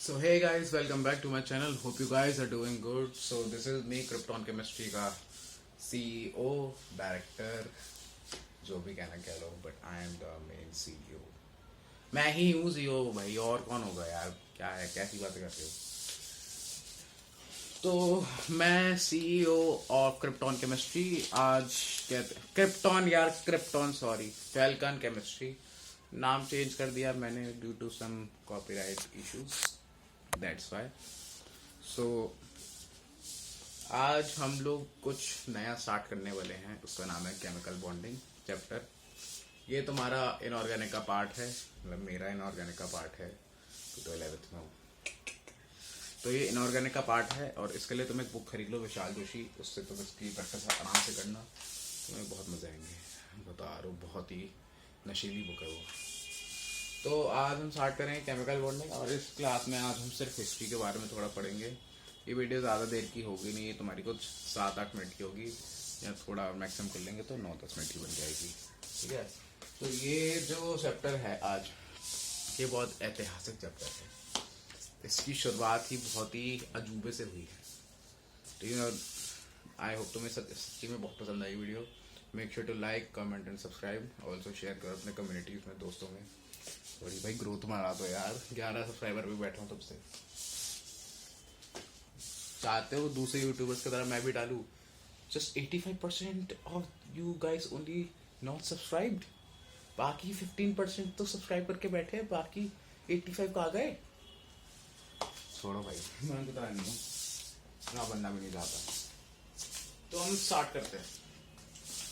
So hey guys, welcome back to my channel. Hope you guys are doing good. So this is me, Krypton Chemistry का CEO, director, जो भी कहना कह लो, but I am the main CEO. मैं ही हूँ CEO भाई, और कौन होगा यार? क्या है, कैसी बातें कर रहे हो? तो मैं CEO ऑफ क्रिप्टॉन केमिस्ट्री. आज कहते क्रिप्टॉन यार, क्रिप्टॉन सॉरी, फैल्कन केमिस्ट्री नाम चेंज कर दिया मैंने due to some copyright issues, that's why. So आज हम लोग कुछ नया स्टार्ट करने वाले हैं, उसका नाम है केमिकल बॉन्डिंग चैप्टर. ये तुम्हारा इनऑर्गेनिक का पार्ट है, मतलब मेरा इनऑर्गेनिक का पार्ट है, तो 11th में हूँ. तो ये इनऑर्गेनिक का पार्ट है और इसके लिए तुम एक बुक खरीद लो, विशाल जोशी. उससे तुम इसकी प्रैक्टिस आराम से करना, तुम्हें बहुत मजा आएंगे, बता रहा हूँ. बहुत ही नशीली बुक है वो. तो आज हम स्टार्ट करेंगे केमिकल बॉन्डिंग, और इस क्लास में आज हम सिर्फ हिस्ट्री के बारे में थोड़ा पढ़ेंगे. ये वीडियो ज़्यादा देर की होगी नहीं, ये तुम्हारी कुछ 7-8 मिनट की होगी, या थोड़ा मैक्सिमम कर लेंगे तो 9-10 मिनट की बन जाएगी. ठीक है. तो ये जो चैप्टर है आज, ये बहुत ऐतिहासिक चैप्टर है. इसकी शुरुआत ही बहुत ही अजूबे से हुई है. ठीक है. आई होप तुम्हें सच्ची में बहुत पसंद आई video. Make sure to like, comment and subscribe. Also share करो अपने कम्युनिटीज में, दोस्तों में. थोड़ी भाई ग्रोथ मारा तो यार, 11 सब्सक्राइबर भी बैठा हूँ तब से. चाहते हो दूसरे यूट्यूबर्स की तरह मैं भी डालूँ? Just 85% of you guys only not subscribed. बाकी 15% तो सब्सक्राइब करके बैठे हैं, बाकी 85 कहाँ गए? छोड़ो भाई, मैं तो नहीं हूँ ना, बनना भी नहीं चाहता. तो हम स्टार्ट करते हैं.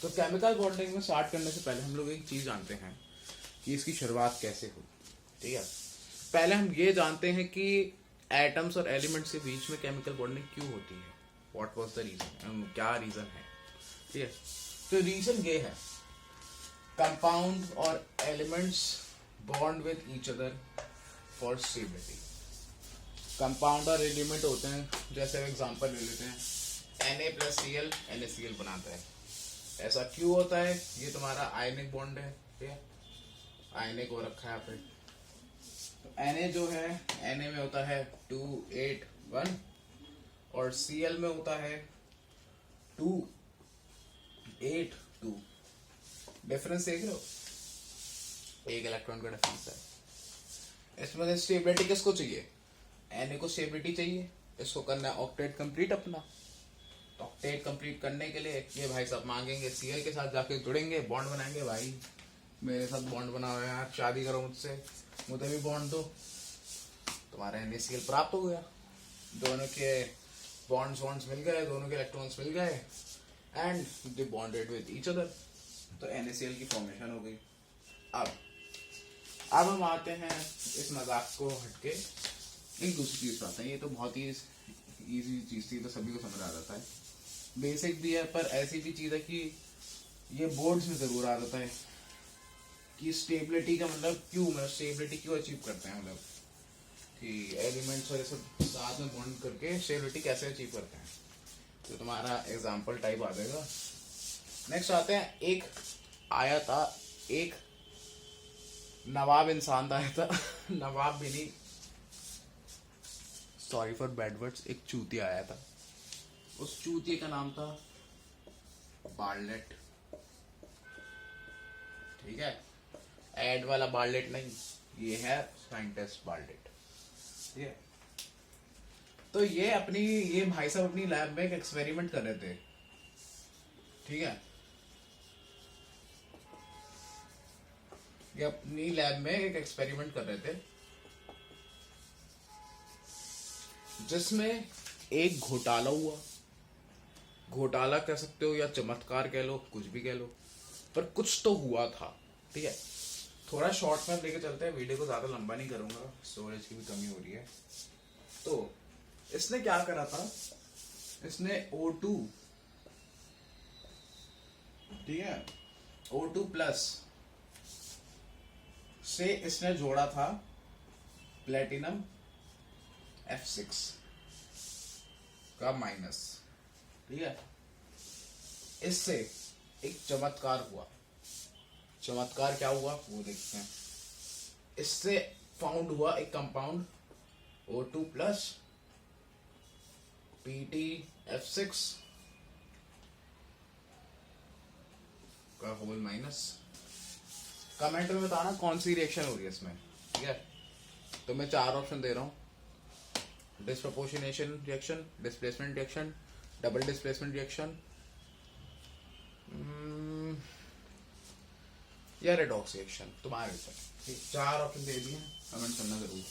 तो केमिकल बॉन्डिंग में स्टार्ट करने से पहले हम लोग एक चीज जानते हैं कि इसकी शुरुआत कैसे हुई. ठीक है. पहले हम ये जानते हैं कि एटम्स और एलिमेंट्स के बीच में केमिकल बॉन्डिंग क्यों होती है. व्हाट वाज द रीजन, क्या रीजन है. ठीक है. तो रीजन ये है, कंपाउंड और elements bond with each other for stability. Compound और एलिमेंट होते हैं, जैसे एग्जांपल ले लेते हैं, Na+Cl NaCl बनाता है. ऐसा क्यों होता है? ये तुम्हारा आयनिक बॉन्ड है. ठीक है. आयनिक हो रखा है यहाँ पे. तो Na जो है, Na में होता है 281 और Cl में होता है 282. डिफरेंस देख रहे हो? एक इलेक्ट्रॉन का डिफरेंस है. इसमें स्टेबिलिटी किसको चाहिए? Na को स्टेबिलिटी चाहिए. इसको करना है ऑक्टेट कंप्लीट अपना. ऑक्टेट कंप्लीट करने के लिए ये भाई सब मांगेंगे, Cl के साथ जाके जुड़ेंगे, बॉन्ड बनाएंगे. भाई मेरे साथ बॉन्ड बनाओ यार, शादी करो मुझसे, मुझे भी बॉन्ड दो. तुम्हारा NaCl प्राप्त हो गया. दोनों के बॉन्ड्स मिल गए, दोनों के इलेक्ट्रॉन्स मिल गए, and they bonded with each other. तो NaCl की फॉर्मेशन हो गई. अब हम आते हैं इस मजाक को हटके एक दूसरी चीज पर आते हैं. ये तो बहुत ही इजी चीज थी, तो सभी को समझ आ जाता है. बेसिक भी है, पर ऐसी भी चीज है कि ये बोर्ड्स में जरूर आ जाता है कि स्टेबिलिटी का मतलब क्यों, मतलब स्टेबिलिटी क्यों अचीव करते हैं, मतलब कि एलिमेंट्स और ये सब साथ में बॉन्ड करके स्टेबिलिटी कैसे अचीव करते हैं. तो तुम्हारा एग्जांपल टाइप आ जाएगा. नेक्स्ट आते हैं, एक आया था, एक नवाब इंसान आया था. नवाब भी नहीं, सॉरी फॉर बैड वर्ड्स, एक चूतिया आया था. उस चूतिया का नाम था बार्लेट. ठीक है. एड वाला बार्लेट नहीं, ये है साइंटिस्ट बार्लेट. ठीक है. तो ये भाई साहब अपनी लैब में एक एक्सपेरिमेंट कर रहे थे. ठीक है. ये अपनी लैब में एक एक्सपेरिमेंट कर रहे थे, जिसमें एक घोटाला हुआ. घोटाला कह सकते हो या चमत्कार कह लो, कुछ भी कह लो, पर कुछ तो हुआ था. ठीक है. थोड़ा शॉर्ट में लेके चलते हैं, वीडियो को ज्यादा लंबा नहीं करूंगा, स्टोरेज की भी कमी हो रही है. तो इसने क्या करा था, इसने O2, ठीक है, O2 प्लस से इसने जोड़ा था प्लेटिनम F6 का माइनस. ठीक है. इससे एक चमत्कार हुआ. चमत्कार क्या हुआ वो देखते हैं. इससे फाउंड हुआ एक compound O2 plus PT F6 का होल माइनस। कमेंट में बताना कौन सी रिएक्शन हो रही है इसमें, ठीक है। तो मैं 4 ऑप्शन दे रहा हूँ, disproportionation reaction, displacement reaction, double displacement reaction या रेडॉक्स रिएक्शन, तुम्हारे ऊपर। 4 ऑप्शन दे दिए, कमेंट करना जरूर,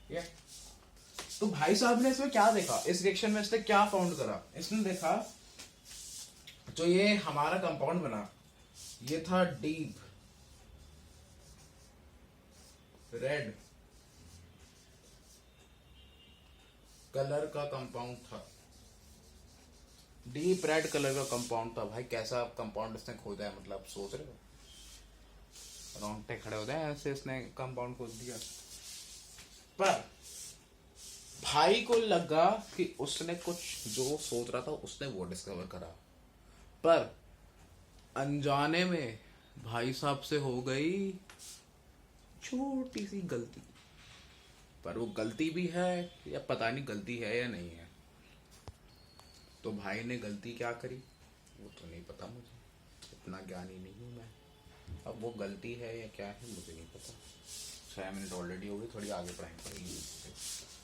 ठीक है। तो भाई साहब ने इसमें क्या देखा, इस रिएक्शन में इसने क्या फाउंड करा, इसने देखा जो ये हमारा कंपाउंड बना, ये था डीप रेड कलर का कंपाउंड था, डीप रेड कलर का कंपाउंड था। भाई कैसा कंपाउंड इसने खोदा है, मतलब सोच रहे हो, रोंगटे खड़े होते हैं ऐसे, इसने कंपाउंड खोद दिया। पर भाई को लगा कि उसने कुछ जो सोच रहा था उसने वो डिस्कवर करा, पर अनजाने में भाई साहब से हो गई छोटी सी गलती। पर वो गलती भी है या पता नहीं गलती है या नहीं है। तो भाई ने गलती क्या करी वो तो नहीं पता मुझे, इतना ज्ञानी नहीं हूं मैं। अब वो गलती है या क्या है मुझे नहीं पता। 6 मिनट ऑलरेडी हो गई, थोड़ी आगे पढ़ाई पड़ेगी।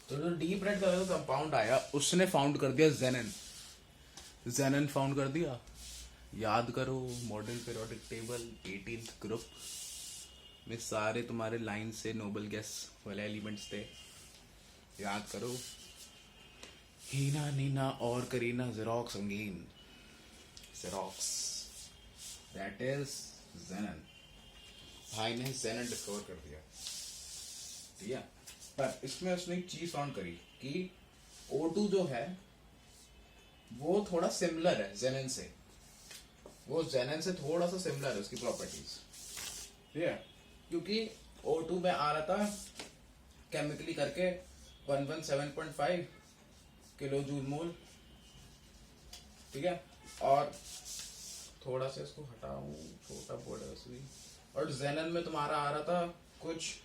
तो जो डीप रेड कलर का कंपाउंड आया उसने फाउंड कर दिया जेनन। जेनन फाउंड कर दिया। याद करो modern periodic table 18th group में सारे तुम्हारे लाइन से नोबल गैस वाले एलिमेंट्स थे, याद करो। हीना, नीना और करीना, ज़ेरॉक्स, संगीन, ज़ेरॉक्स, दैट इज जेनन। भाई ने जेनन डिस्कवर कर दिया, ठीक है। पर इसमें उसने एक चीज फाउंड करी कि O2 जो है वो थोड़ा सिमिलर है जेनन से, वो जेनन से थोड़ा सा सिमिलर है उसकी प्रॉपर्टीज, ठीक है। क्योंकि O2 में आ रहा था केमिकली करके 117.5 किलो जूल मोल, ठीक है। और थोड़ा सा इसको हटाऊं, छोटा बोर्ड है उसमें। और जेनन में तुम्हारा आ रहा था कुछ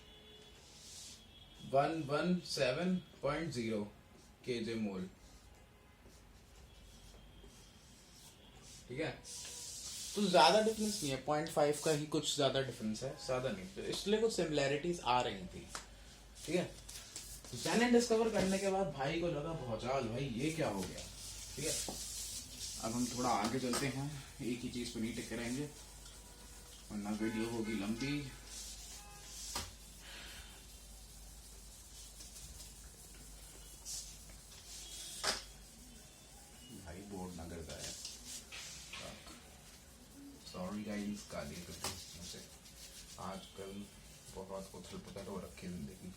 117.0 kJ मोल, ठीक है। तो ज्यादा डिफरेंस नहीं है, 0.5 का ही कुछ ज्यादा डिफरेंस है, ज्यादा नहीं। तो इसलिए कुछ सिमिलैरिटीज आ रही थी, ठीक है। जेनन डिस्कवर करने के बाद भाई को लगा भौचाल, भाई ये क्या हो गया, ठीक है। अब हम थोड़ा आगे चलते हैं, एक ही चीज पर नहीं टिके रहेंगे वरना वीडियो होगी लंबी। भाई बोर्ड ना गिर जाए, सॉरी गाइस, गाली मुझसे। आजकल बहुत उथल पुथल हो रखी जिंदगी।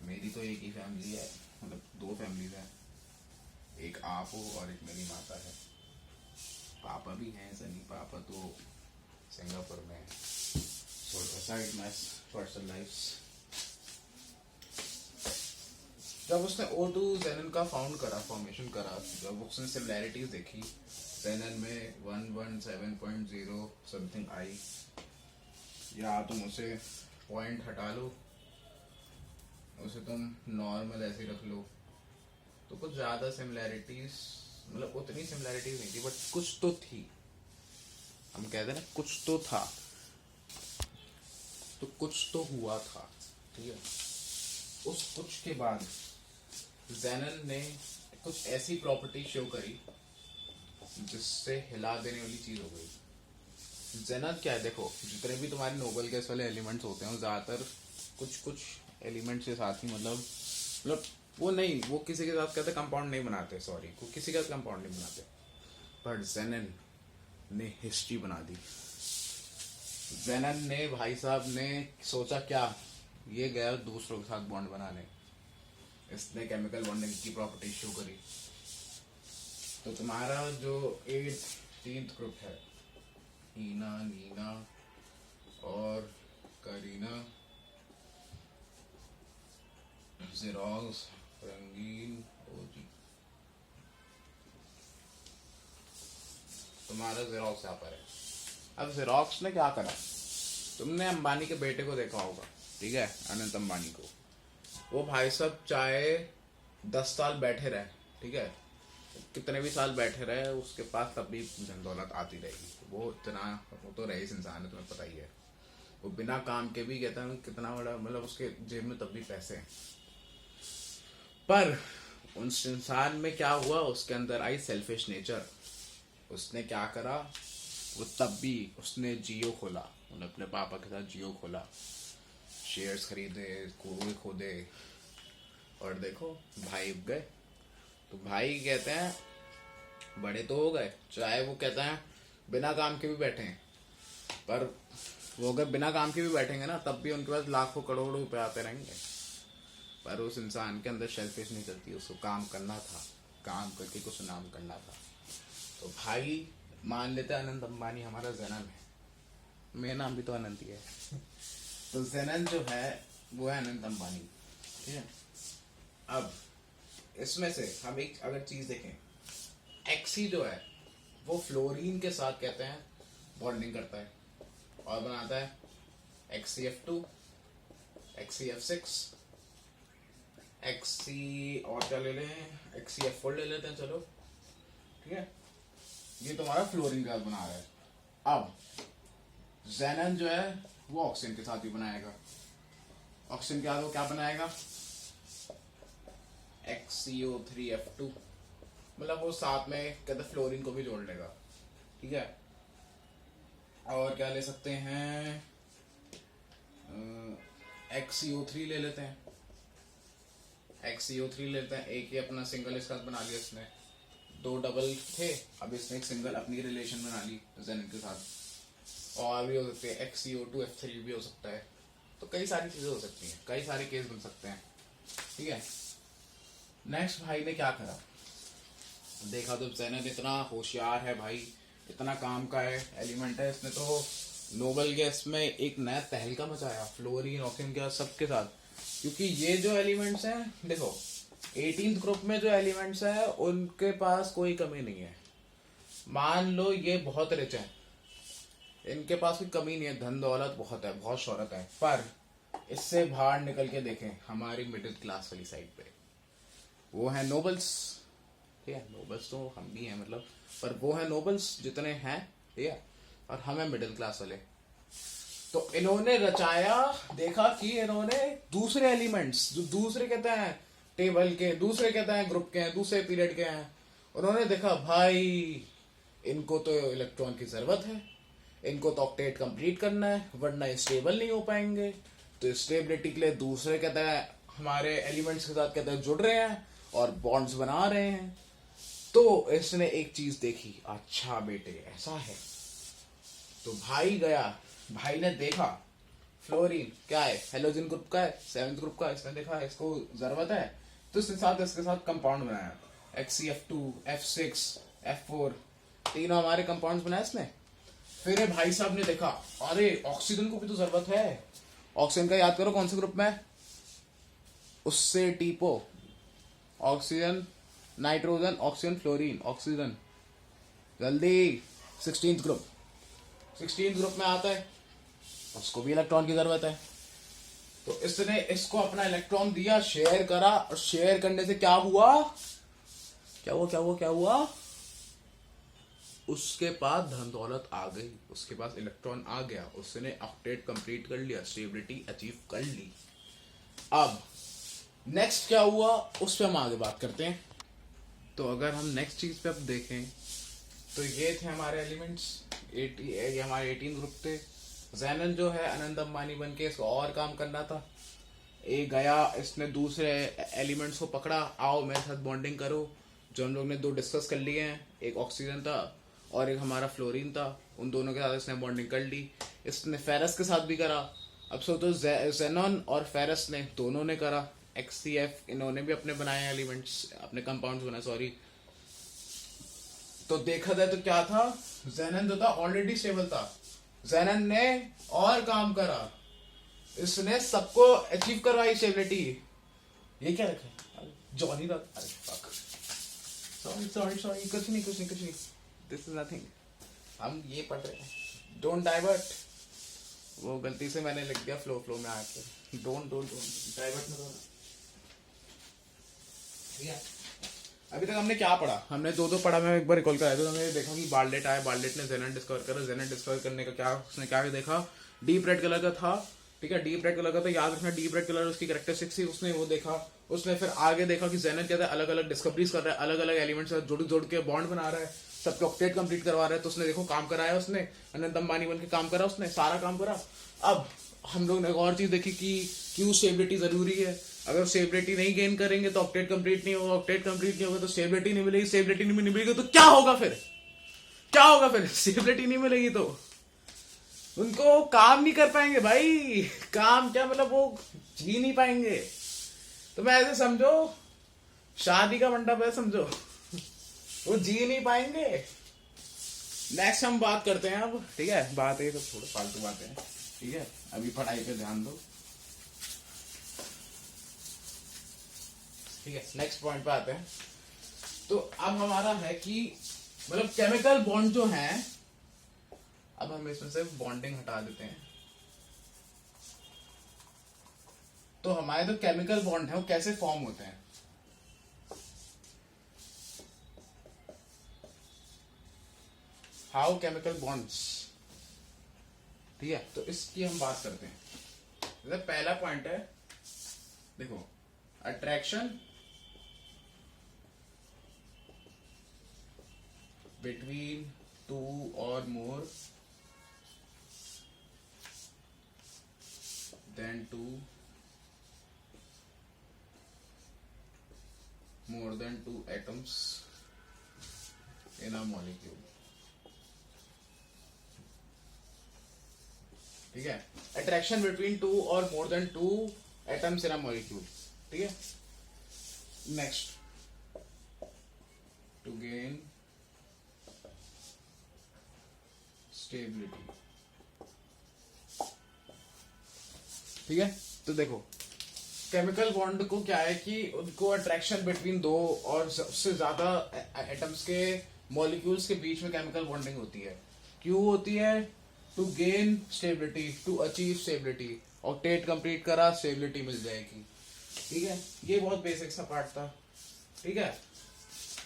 मेरी तो एक ही फैमिली है, मतलब 2 फैमिलीज हैं, एक आप हो और एक मेरी माता है। पापा भी हैं, सनी पापा तो सिंगापुर में, साइड मैच पर्सनल लाइफ। जब उसने O2 जेनन का फाउंड करा, फॉर्मेशन करा, जब उसने सिमिलैरिटीज देखी, जेनन में 117.0 समथिंग आई, या तुम उसे पॉइंट हटा लो, उसे तुम नॉर्मल ऐसे रख लो, तो कुछ ज्यादा सिमिलैरिटीज, मतलब उतनी सिमिलैरिटीज नहीं थी बट कुछ तो थी। हम कहते ना कुछ तो था, तो कुछ तो हुआ था, ठीक है। उस कुछ के बाद जेनन ने कुछ ऐसी प्रॉपर्टी शो करी जिससे हिला देने वाली चीज हो गई। जेनन क्या है, देखो जितने भी तुम्हारे नोबल गैस वाले एलिमेंट्स होते हैं ज्यादातर कुछ एलिमेंट्स के साथ ही, मतलब वो नहीं, वो किसी के साथ कहते कंपाउंड नहीं बनाते, सॉरी, वो किसी का कंपाउंड नहीं बनाते। पर जेनन ने हिस्ट्री बना दी। जेनन ने, भाई साहब ने सोचा क्या, ये गया दूसरों के साथ बॉन्ड बनाने, इसने केमिकल बॉन्डिंग की प्रॉपर्टी शो करी। तो तुम्हारा जो 18th ग्रुप है, हीना, नीना और करीना, ज़ेरॉक्स, रंगीन, ओजी, तुम्हारा ज़ेरॉक्स यहाँ पर है। अब ज़ेरॉक्स ने क्या करा, तुमने अंबानी के बेटे को देखा होगा, ठीक है, अनंत अंबानी को। वो भाई साहब चाहे 10 साल बैठे रहे, ठीक है, कितने भी साल बैठे रहे, उसके पास तब भी धन दौलत आती रहेगी। वो तो रईस इंसान है, तुम्हें पता ही है। वो बिना काम के भी कहता है कितना बड़ा, मतलब उसके जेब में तब भी पैसे हैं। पर उस इंसान में क्या हुआ, उसके अंदर आई सेल्फिश नेचर। उसने क्या करा, वो तब भी उसने जियो खोला, उन्होंने अपने पापा के साथ जियो खोला, शेयर्स खरीदे, कुएं खोदे, और देखो भाई उग गए। तो भाई कहते हैं बड़े तो हो गए, चाहे वो कहते हैं बिना काम के भी बैठे हैं, पर वो अगर बिना काम के भी बैठेंगे ना, तब भी उनके पास लाखों करोड़ों रुपए आते रहेंगे। पर उस इंसान के अंदर सेल्फिश नहीं चलती, उसको काम करना था, काम करके कुछ नाम करना था। तो भाई मान लेते हैं अनंत अंबानी हमारा जैनन है, मेरा नाम भी तो अनंत ही है। तो जैनन जो है वो है अनंत अंबानी, ठीक है। अब इसमें से हम एक अगर चीज देखें, एक्सी जो है वो फ्लोरीन के साथ कहते हैं बॉन्डिंग करता है और बनाता है XCF2, XCF6, XC और क्या ले लें, XCF4 ले लेते हैं, चलो ठीक है। ये तुम्हारा फ्लोरीन का बना रहा है। अब जैनन जो है वो ऑक्सीजन के साथ भी बनाएगा, ऑक्सीजन के साथ वो क्या बनाएगा, XCO3F2, मतलब वो साथ में कहते फ्लोरीन को भी जोड़ लेगा, ठीक है। और क्या ले सकते हैं, XCO3 ले लेते हैं, XCO3 लेते हैं। एक ही अपना सिंगल इसका बना लिया इसने, 2 डबल थे, अब इसने एक सिंगल अपनी रिलेशन बना ली जेनन के साथ। और भी हो सकते हैं XCO2F3 भी हो सकता है। तो कई सारी चीजें हो सकती हैं, कई सारे केस बन सकते हैं, ठीक है। नेक्स्ट भाई ने क्या करा, देखा तो जेनन इतना होशियार है भाई, इतना काम का है, एलिमेंट है, इसने तो नोबेल गैस में एक नया तहलका मचाया फ्लोरीन ऑक्सीजन के सबके साथ। क्योंकि ये जो एलिमेंट्स हैं, देखो 18th ग्रुप में जो एलिमेंट्स हैं उनके पास कोई कमी नहीं है। मान लो ये बहुत रिच है, इनके पास कोई कमी नहीं है, धन दौलत बहुत है, बहुत शोहरत है, पर इससे बाहर निकल के देखें हमारी मिडिल क्लास वाली साइड पे, वो है नोबल्स, ठीक है। नोबल्स तो हम भी हैं मतलब, पर वो है नोबल्स जितने हैं, ठीक है, और हम हैं मिडिल क्लास वाले। तो इन्होंने रचाया, देखा कि इन्होंने दूसरे एलिमेंट्स जो दूसरे कहते हैं टेबल के, दूसरे कहते हैं ग्रुप के हैं, दूसरे पीरियड के हैं, उन्होंने देखा भाई इनको तो इलेक्ट्रॉन की जरूरत है, इनको तो ऑक्टेट कंप्लीट करना है, वरना स्टेबल नहीं हो पाएंगे। तो स्टेबिलिटी के लिए दूसरे कहते हैं हमारे एलिमेंट्स के साथ कहते हैं जुड़ रहे हैं और बॉन्ड्स बना रहे हैं। तो इसने एक चीज देखी, अच्छा बेटे ऐसा है, तो भाई गया, भाई ने देखा फ्लोरीन क्या है, हेलोजन ग्रुप का है, 7th ग्रुप का, इसने देखा इसको जरूरत है, तो इसके साथ कंपाउंड बनाया, XCF2, F6, F4, तीनों हमारे कंपाउंड्स बनाए इसने। फिर भाई साहब ने देखा अरे ऑक्सीजन को भी तो जरूरत है, ऑक्सीजन का याद करो कौन से ग्रुप में, उससे टीपो, oxygen, nitrogen, oxygen, fluorine, oxygen, जल्दी 16th ग्रुप, 16th ग्रुप में आता है, उसको भी इलेक्ट्रॉन की जरूरत है। तो इसने इसको अपना इलेक्ट्रॉन दिया, शेयर करा, और शेयर करने से क्या हुआ, क्या हुआ, उसके पास धन दौलत आ गई, उसके पास इलेक्ट्रॉन आ गया, उसने ऑक्टेट कंप्लीट कर लिया, स्टेबिलिटी अचीव कर ली। अब नेक्स्ट क्या हुआ उस पर हम आगे बात करते हैं। तो अगर हम नेक्स्ट चीज पे अब देखें, तो ये थे हमारे एलिमेंट्स, ये हमारे 18 ग्रुप थे। जैनन जो है अनंत अंबानी बन के इसको और काम करना था, एक गया, इसने दूसरे एलिमेंट्स को पकड़ा, आओ मेरे साथ बॉन्डिंग करो, जो हम लोग ने 2 डिस्कस कर लिए हैं, एक ऑक्सीजन था और एक हमारा फ्लोरीन था, उन दोनों के साथ इसने बॉन्डिंग कर ली। इसने फेरस के साथ भी करा। अब सोचो जेनॉन और फेरस ने दोनों ने करा, XCF इन्होंने भी अपने बनाए एलिमेंट्स, अपने कंपाउंड्स बनाए, सॉरी। तो देखा जाए तो क्या था, जेनन जो था ऑलरेडी स्टेबल था, जेनन ने और काम करा, इसने सबको अचीव करवाई स्टेबिलिटी। ये क्या रखा है जॉनी था, अरे फक, सॉरी कुछ नहीं, दिस इज नथिंग, हम ये पढ़ रहे हैं, डोंट डाइवर्ट। वो गलती से मैंने लिख दिया फ्लो में आके, डोंट डोंट डोंट प्राइवेट में दो ना। ठीक है, अभी तक हमने क्या पढ़ा, हमने दो पढ़ा, मैं एक बार रिकॉल कराया तो हमने देखा कि बार्लेट आया, बार्लेट ने जेनन डिस्कवर करा, जेनन डिस्कवर करने का क्या उसने क्या देखा, डीप रेड कलर का था। ठीक है, डीप रेड कलर का, तो याद रखना डीप रेड कलर उसकी कैरेक्टरिस्टिक्स थी, उसने वो देखा। उसने फिर आगे देखा कि जेनन क्या था, अलग अलग डिस्कवरीज कर रहा है, अलग अलग एलिमेंट्स जोड़ जोड़ के बॉन्ड बना रहा है, सबके ऑक्टेट कंप्लीट करवा रहा है। तो उसने देखो काम कराया, उसने अनंत अंबानी बन के काम करा, उसने सारा काम करा। अब हम लोग ने एक और चीज देखी कि क्यों स्टेबिलिटी जरूरी है। अगर स्टेबिलिटी नहीं गेन करेंगे तो ऑक्टेट कंप्लीट नहीं होगा, ऑक्टेट कंप्लीट नहीं होगा तो स्टेबिलिटी नहीं मिलेगी, स्टेबिलिटी नहीं मिलेगी तो क्या होगा फिर, क्या होगा फिर, स्टेबिलिटी नहीं मिलेगी तो उनको काम नहीं कर पाएंगे भाई, काम क्या मतलब वो जी नहीं पाएंगे। तो मैं ऐसे समझो शादी का मंडप है समझो, वो जी नहीं पाएंगे। नेक्स्ट हम बात करते हैं अब। ठीक है, बात है तो थोड़ा फालतू बातें हैं। ठीक है, अभी पढ़ाई पे ध्यान दो। ठीक है, नेक्स्ट पॉइंट पे आते हैं। तो अब हमारा है कि मतलब केमिकल बॉन्ड जो है, अब हम इसमें से बॉन्डिंग हटा देते हैं। तो हमारे जो केमिकल बॉन्ड है वो कैसे फॉर्म होते हैं। How chemical bonds. ठीक है, तो इसकी हम बात करते हैं। जैसे पहला पॉइंट है, देखो attraction between two or more than two more than two atoms in a molecule। ठीक है, attraction between two or more than two atoms in a molecule। ठीक है, next to gain स्टेबिलिटी। ठीक है, तो देखो केमिकल बॉन्ड को क्या है कि उनको अट्रैक्शन बिटवीन दो और उससे ज्यादा एटम्स के मॉलिक्यूल्स के बीच में केमिकल बॉन्डिंग होती है। क्यों होती है? To gain stability, to achieve stability. Octet complete करा, स्टेबिलिटी मिल जाएगी। ठीक है, ये बहुत बेसिक सा पार्ट था। ठीक है,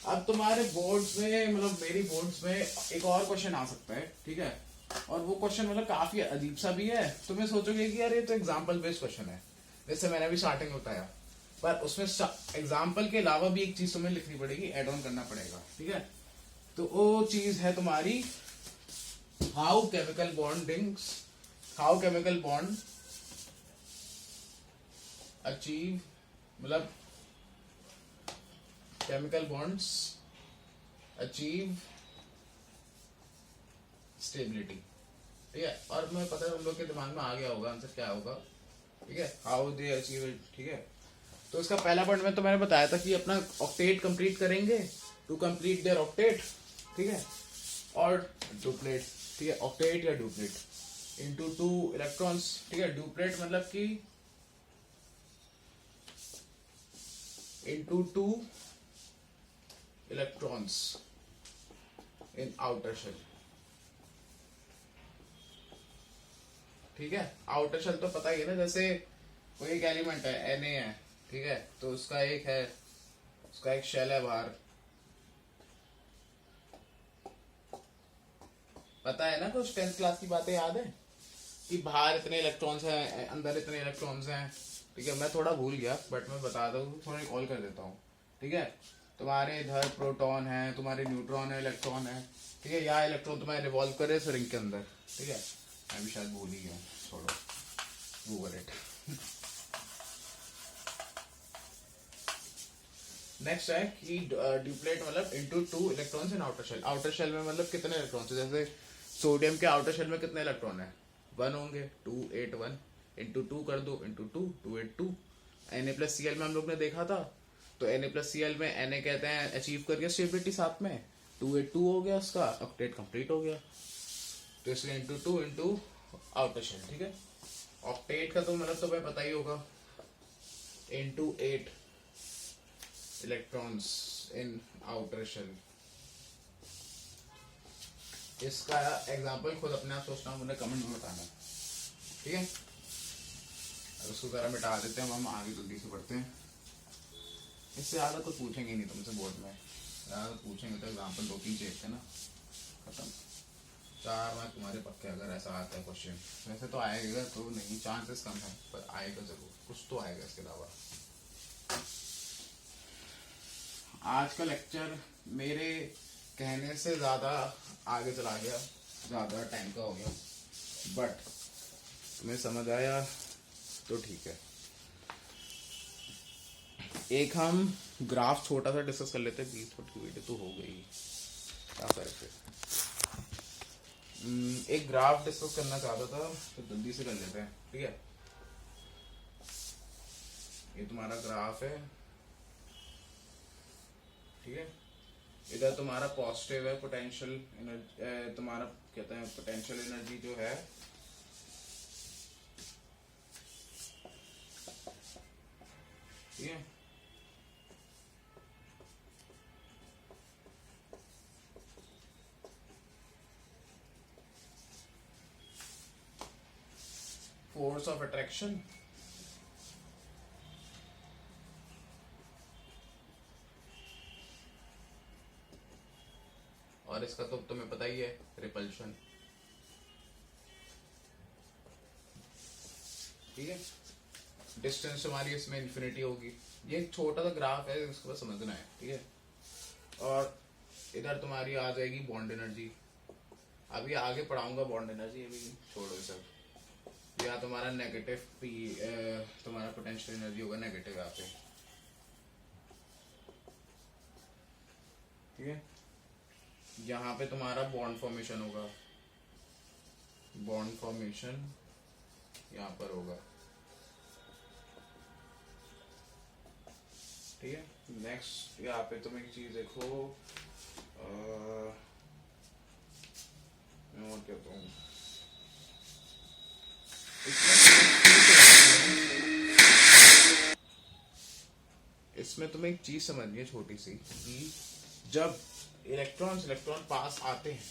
अब तुम्हारे बोर्ड्स में मतलब मेरी बोर्ड्स में एक और क्वेश्चन आ सकता है। ठीक है, और वो क्वेश्चन मतलब काफी अजीब सा भी है। तुम्हें सोचोगे कि यार ये तो एग्जाम्पल बेस्ड क्वेश्चन है, जैसे मैंने अभी स्टार्टिंग में बताया, पर उसमें एग्जाम्पल के अलावा भी एक चीज तुम्हें लिखनी पड़ेगी, एड ऑन करना पड़ेगा। ठीक है, तो वो चीज है तुम्हारी how chemical bondings, how chemical bond achieve, मतलब केमिकल बॉन्ड्स अचीव स्टेबिलिटी। ठीक है, और मैं पता है उन लोग के दिमाग में आ गया होगा आंसर क्या होगा। ठीक है, हाउ दे अचीव इट। ठीक है, तो इसका पहला पॉइंट में तो मैंने बताया था कि अपना ऑक्टेट कंप्लीट करेंगे, टू कंप्लीट देयर ऑक्टेट। ठीक है, और डुप्लेट। ठीक है, ऑक्टेट या डुप्लेट इनटू टू इलेक्ट्रॉन्स। ठीक है, डुप्लेट मतलब कि into two electrons in outer shell. ठीक है, आउटर शेल तो पता ही है ना, जैसे कोई एक एलिमेंट है Na है। ठीक है, तो उसका एक है, उसका एक शेल है बाहर, पता है ना। कुछ 10th क्लास की बातें याद है कि बाहर इतने इलेक्ट्रॉन्स हैं, अंदर इतने इलेक्ट्रॉन्स हैं। ठीक है, मैं थोड़ा भूल गया बट मैं बता दूं, थोड़ा कॉल कर देता हूँ। ठीक है, तुम्हारे इधर प्रोटॉन है, तुम्हारे न्यूट्रॉन है, इलेक्ट्रॉन है। ठीक है, या इलेक्ट्रॉन तुम्हारे रिवॉल्व करे इस रिंग के अंदर। ठीक है, मैं भी शायद भूल ही गया, छोड़ो, गूगल इट। नेक्स्ट है कि ड्यूप्लेट मतलब into two electrons in outer shell. Outer shell में मतलब कितने इलेक्ट्रॉन्स है, जैसे सोडियम के आउटर शेल में कितने इलेक्ट्रॉन है, 1 होंगे, 2 8 1 इंटू 2 कर दो, इंटू 2 2 8 2। Na+Cl में हम लोग ने देखा था, तो Na+Cl में Na कहते हैं अचीव कर गया स्टेबिलिटी, साथ में 2 8 2 हो गया, उसका ऑक्टेट कंप्लीट हो गया। तो इसलिए इंटू 2 इंटू आउटर शेल। ठीक है, ऑक्टेट का तो मतलब तो मैं पता ही होगा, into 8 electrons in outer shell. इसका एग्जाम्पल खुद अपने आप सोचना, मुझे कमेंट में बताना। ठीक है, अब उसको ज़रा मिटा देते हैं, हम आगे जल्दी से बढ़ते हैं। इससे ज़्यादा कुछ पूछेंगे नहीं तुमसे बोर्ड में, ज़्यादा पूछेंगे तो एग्जाम्पल 2-3 चेक थे ना, खत्म। 4 मार्क तुम्हारे पक्के अगर ऐसा आता है क्वेश्चन। वैसे तो आएगा तो नहीं, चांसेस कम है, पर आएगा ज़रूर, कुछ तो आएगा इसके अलावा। आज का लेक्चर मेरे कहने से ज़्यादा आगे चला गया, ज़्यादा टाइम का हो गया, बट तुम्हें समझ आया तो ठीक है। एक हम ग्राफ छोटा सा डिस्कस कर लेते हैं, 20 मिनट वीडियो तो हो गई, क्या फर्क है। एक ग्राफ डिस्कस करना चाहता था तो जल्दी से कर लेते हैं, ठीक है। ये तुम्हारा ग्राफ है, ठीक है। इधर तुम्हारा पॉजिटिव है, पोटेंशियल एनर्जी, तुम्हारा कहते हैं पोटेंशियल एनर्जी जो है, ठीक है। फोर्स ऑफ अट्रैक्शन, और इसका तो तुम्हें पता ही है, रिपल्शन, ठीक है। डिस्टेंस हमारी इसमें इन्फिनिटी होगी। ये एक छोटा सा ग्राफ है, इसको बस समझना है, ठीक है। और इधर तुम्हारी आ जाएगी बॉन्ड एनर्जी, अभी आगे पढ़ाऊंगा बॉन्ड एनर्जी, अभी छोड़ो सब। या तुम्हारा नेगेटिव पी, तुम्हारा पोटेंशियल एनर्जी होगा नेगेटिव यहाँ पे, ठीक है। यहाँ पे तुम्हारा बॉन्ड फॉर्मेशन होगा, बॉन्ड फॉर्मेशन यहाँ पर होगा, ठीक है। नेक्स्ट यहाँ पे तुम एक चीज देखो, मैं और क्या कहूँ, इसमें तुम्हें एक चीज समझनी है छोटी सी, कि जब इलेक्ट्रॉन पास आते हैं,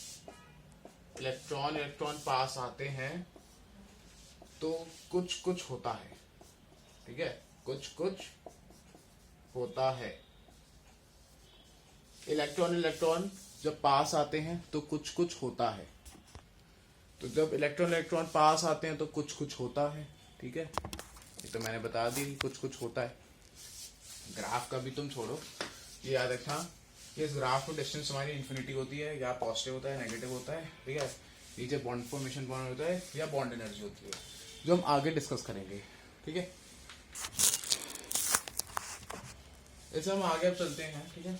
इलेक्ट्रॉन पास आते हैं तो कुछ कुछ होता है, ठीक है, कुछ कुछ होता है। इलेक्ट्रॉन जब पास आते हैं तो कुछ कुछ होता है, तो जब इलेक्ट्रॉन पास आते हैं तो कुछ कुछ होता है, ठीक है। ये तो मैंने बता दी, कुछ कुछ होता है। ग्राफ का भी तुम छोड़ो, ये याद रखना, ये इस ग्राफ में डिस्टेंस हमारी इन्फिनिटी होती है, या पॉजिटिव होता है, नेगेटिव होता है, ठीक है। नीचे बॉन्ड फॉर्मेशन बॉन्ड होता है, या बॉन्ड एनर्जी होती है, जो हम आगे डिस्कस करेंगे, ठीक है। इसे हम आगे अब चलते हैं, ठीक है।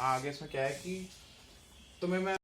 आगे इसमें क्या है कि तुम्हें मैं